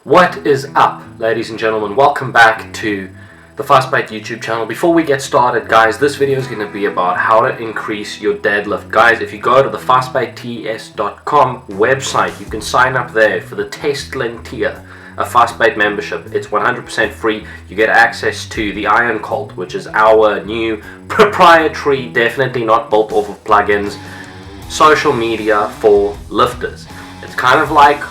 What is up, ladies and gentlemen? Welcome back to the Vasbyt YouTube channel. Before we get started, guys, this video is going to be about how to increase your deadlift. Guys, if you go to the vasbyts.com website, you can sign up there for the Testlin tier, a Vasbyt membership. It's 100% free. You get access to the Iron Cult, which is our new proprietary, definitely not built off of plugins, social media for lifters. It's kind of like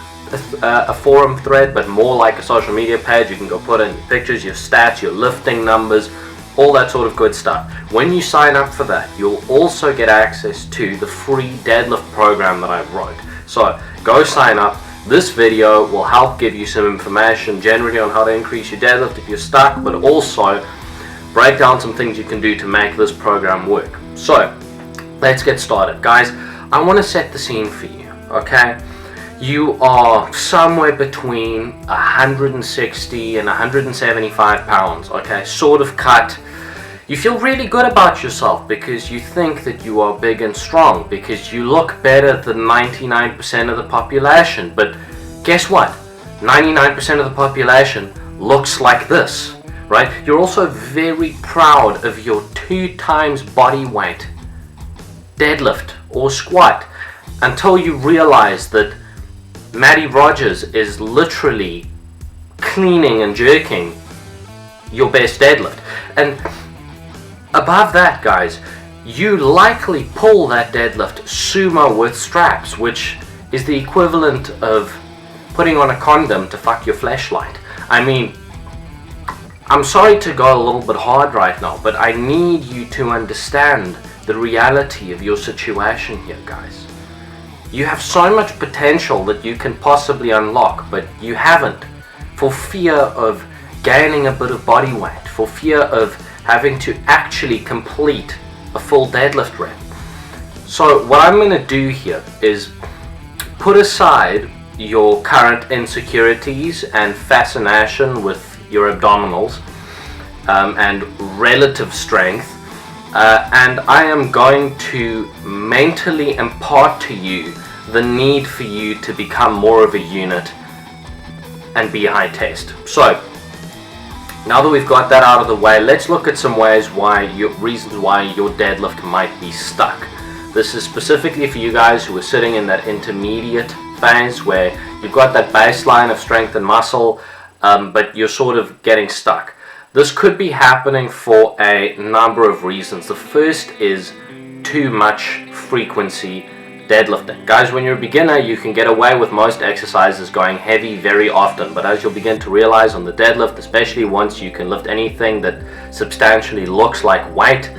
a forum thread, but more like a social media page. You can go put in your pictures, your stats, your lifting numbers, all that sort of good stuff. When you sign up for that, you'll also get access to the free deadlift program that I wrote. So go sign up. This video will help give you some information generally on how to increase your deadlift if you're stuck, but also break down some things you can do to make this program work. So let's get started, guys. I want to set the scene for you, okay? You are somewhere between 160 and 175 pounds, okay, sort of cut. You feel really good about yourself because you think that you are big and strong, because you look better than 99% of the population. But guess what? 99% of the population looks like this, right? You're also very proud of your 2 times body weight deadlift or squat until you realize that Matty Rogers is literally cleaning and jerking your best deadlift. And above that, guys, you likely pull that deadlift sumo with straps, which is the equivalent of putting on a condom to fuck your fleshlight. I mean, I'm sorry to go a little bit hard right now, but I need you to understand the reality of your situation here, guys. You have so much potential that you can possibly unlock, but you haven't, for fear of gaining a bit of body weight, for fear of having to actually complete a full deadlift rep. So what I'm going to do here is put aside your current insecurities and fascination with your abdominals and relative strength, and I am going to mentally impart to you the need for you to become more of a unit and be high test. So now that we've got that out of the way, let's look at some reasons why your deadlift might be stuck. This is specifically for you guys who are sitting in that intermediate phase where you've got that baseline of strength and muscle, but you're sort of getting stuck. This could be happening for a number of reasons. The first is too much frequency deadlifting. Guys, when you're a beginner, you can get away with most exercises going heavy very often, but as you'll begin to realize on the deadlift, especially once you can lift anything that substantially looks like weight,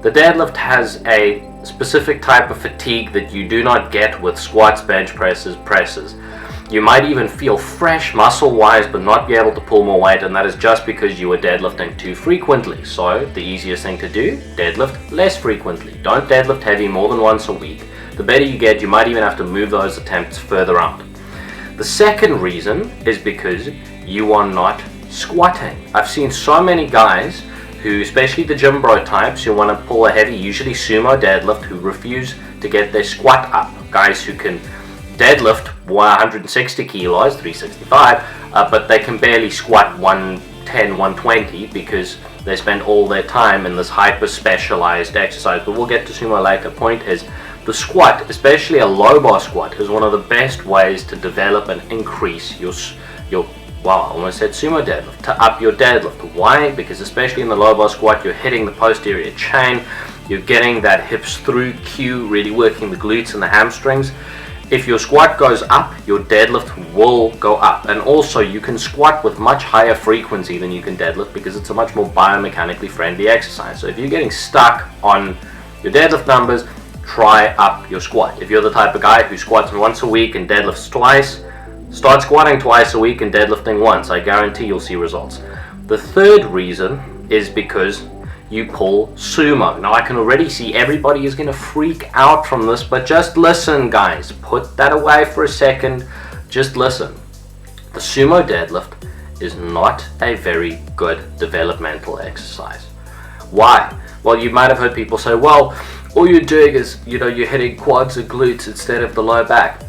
the deadlift has a specific type of fatigue that you do not get with squats, bench presses. You might even feel fresh muscle-wise but not be able to pull more weight, and that is just because you are deadlifting too frequently. So the easiest thing to do, deadlift less frequently. Don't deadlift heavy more than once a week. The better you get, you might even have to move those attempts further out. The second reason is because you are not squatting. I've seen so many guys who, especially the gym bro types, who want to pull a heavy, usually sumo deadlift, who refuse to get their squat up. Guys who can deadlift 160 kilos, 365, but they can barely squat 110, 120 because they spend all their time in this hyper specialized exercise. But we'll get to sumo later. Point is, the squat, especially a low bar squat, is one of the best ways to develop and increase your wow, I almost said sumo deadlift, to up your deadlift. Why? Because especially in the low bar squat, you're hitting the posterior chain, you're getting that hips through cue, really working the glutes and the hamstrings. If your squat goes up, your deadlift will go up. And also you can squat with much higher frequency than you can deadlift because it's a much more biomechanically friendly exercise. So if you're getting stuck on your deadlift numbers, try up your squat. If you're the type of guy who squats once a week and deadlifts twice, start squatting twice a week and deadlifting once. I guarantee you'll see results. The third reason is because you pull sumo. Now I can already see everybody is going to freak out from this, but just listen, guys. Put that away for a second. Just listen. The sumo deadlift is not a very good developmental exercise. Why? Well, you might have heard people say, well, all you're doing is, you're hitting quads and glutes instead of the low back.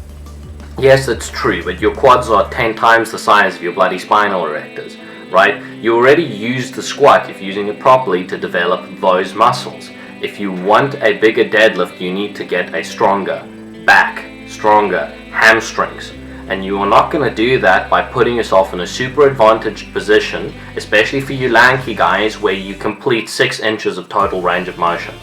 Yes, it's true, but your quads are 10 times the size of your bloody spinal erectors, right? You already use the squat, if using it properly, to develop those muscles. If you want a bigger deadlift, you need to get a stronger back, stronger hamstrings. And you are not going to do that by putting yourself in a super advantaged position, especially for you lanky guys, where you complete 6 inches of total range of motion,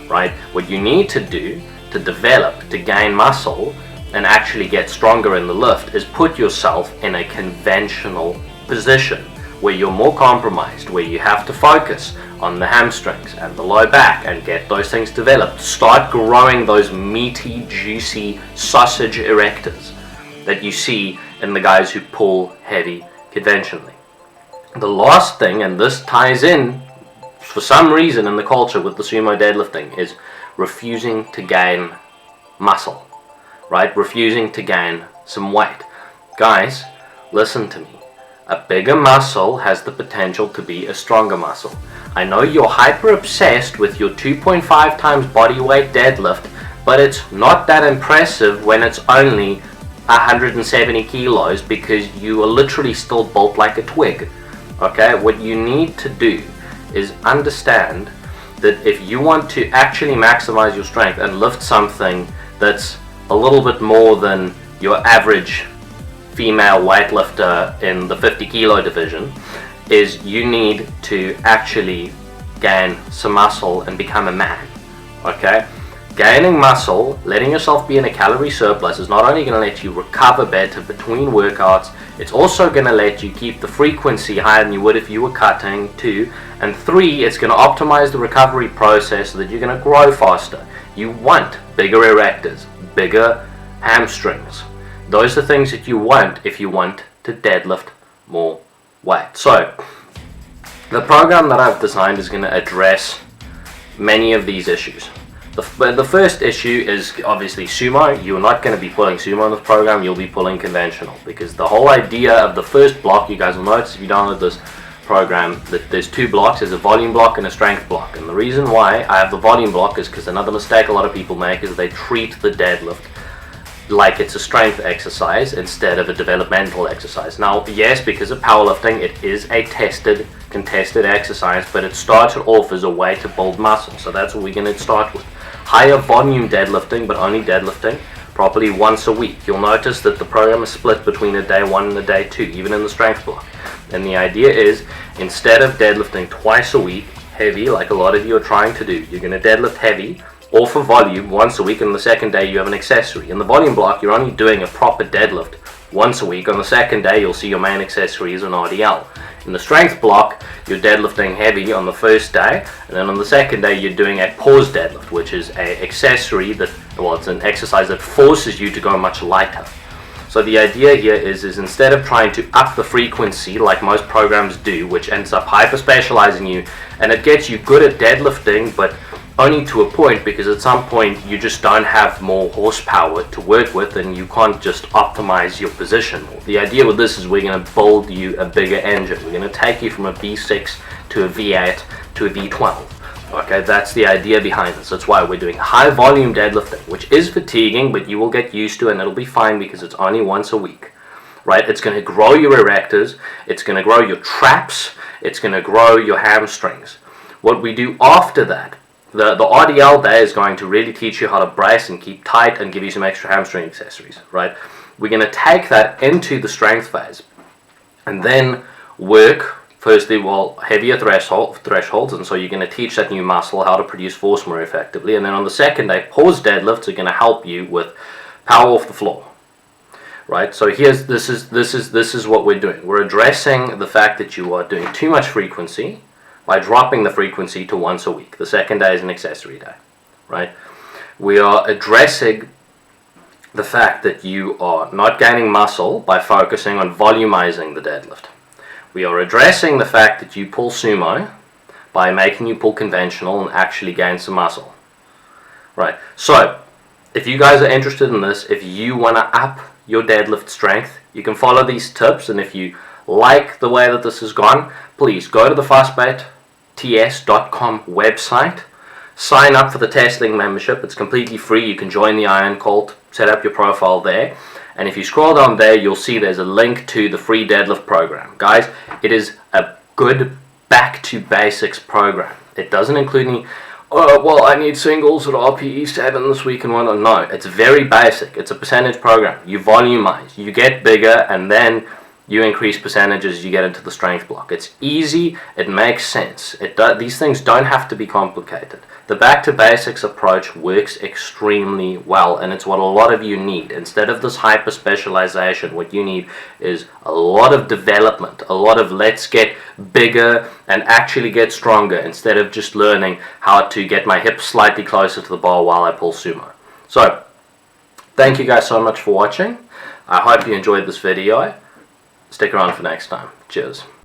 right? What you need to do to develop, to gain muscle, and actually get stronger in the lift is put yourself in a conventional position where you're more compromised, where you have to focus on the hamstrings and the low back and get those things developed. Start growing those meaty, juicy sausage erectors that you see in the guys who pull heavy conventionally. The last thing, and this ties in for some reason in the culture with the sumo deadlifting, is refusing to gain muscle, right? Refusing to gain some weight. Guys, listen to me. A bigger muscle has the potential to be a stronger muscle. I know you're hyper obsessed with your 2.5 times body weight deadlift, but it's not that impressive when it's only 170 kilos, because you are literally still built like a twig. Okay, what you need to do is understand that if you want to actually maximize your strength and lift something that's a little bit more than your average female weightlifter in the 50 kilo division, is you need to actually gain some muscle and become a man. Okay, gaining muscle, letting yourself be in a calorie surplus, is not only going to let you recover better between workouts, it's also going to let you keep the frequency higher than you would if you were cutting. 2, and 3, it's going to optimize the recovery process so that you're going to grow faster. You want bigger erectors, bigger hamstrings. Those are things that you want if you want to deadlift more weight. So the program that I've designed is going to address many of these issues. The first issue is obviously sumo. You're not going to be pulling sumo in this program, you'll be pulling conventional, because the whole idea of the first block, you guys will notice if you download this program, that there's 2 blocks. There's a volume block and a strength block. And the reason why I have the volume block is because another mistake a lot of people make is they treat the deadlift like it's a strength exercise instead of a developmental exercise. Now, yes, because of powerlifting, it is a tested, contested exercise, but it started off as a way to build muscle. So that's what we're going to start with. Higher volume deadlifting, but only deadlifting properly once a week. You'll notice that the program is split between a day 1 and a day 2, even in the strength block. And the idea is, instead of deadlifting twice a week, heavy, like a lot of you are trying to do, you're going to deadlift heavy, or for volume, once a week, and the second day you have an accessory. In the volume block, you're only doing a proper deadlift once a week. On the second day, you'll see your main accessory is an RDL. In the strength block, you're deadlifting heavy on the first day, and then on the second day, you're doing a pause deadlift, which is an accessory that, well, it's an exercise that forces you to go much lighter. So the idea here is instead of trying to up the frequency like most programs do, which ends up hyper specializing you, and it gets you good at deadlifting, but only to a point, because at some point you just don't have more horsepower to work with and you can't just optimize your position. The idea with this is we're going to build you a bigger engine. We're going to take you from a V6 to a V8 to a V12. Okay, that's the idea behind this. That's why we're doing high volume deadlifting, which is fatiguing, but you will get used to, and it'll be fine because it's only once a week. Right? It's going to grow your erectors, it's going to grow your traps, it's going to grow your hamstrings. What we do after that, the RDL day is going to really teach you how to brace and keep tight and give you some extra hamstring accessories, right? We're going to take that into the strength phase and then work, firstly, heavier thresholds, and so you're going to teach that new muscle how to produce force more effectively. And then on the second day, pause deadlifts are going to help you with power off the floor, right? So this is what we're doing. We're addressing the fact that you are doing too much frequency by dropping the frequency to once a week. The second day is an accessory day, right? We are addressing the fact that you are not gaining muscle by focusing on volumizing the deadlift. We are addressing the fact that you pull sumo by making you pull conventional and actually gain some muscle, right? So, if you guys are interested in this, if you want to up your deadlift strength, you can follow these tips, and if you like the way that this has gone, please go to the VasbytTS.com website, sign up for the Testing membership. It's completely free. You can join the Iron Cult, set up your profile there, And if you scroll down there, you'll see there's a link to the free deadlift program. Guys, it is a good back to basics program. It doesn't include any, oh, well, I need singles at RPE 7 this week and whatnot. No, it's very basic. It's a percentage program. You volumize, you get bigger, and then you increase percentages as you get into the strength block. It's easy, it makes sense. These things don't have to be complicated. The back to basics approach works extremely well, and it's what a lot of you need. Instead of this hyper specialization, what you need is a lot of development, a lot of let's get bigger and actually get stronger, instead of just learning how to get my hips slightly closer to the bar while I pull sumo. So, thank you guys so much for watching. I hope you enjoyed this video. Stick around for next time. Cheers.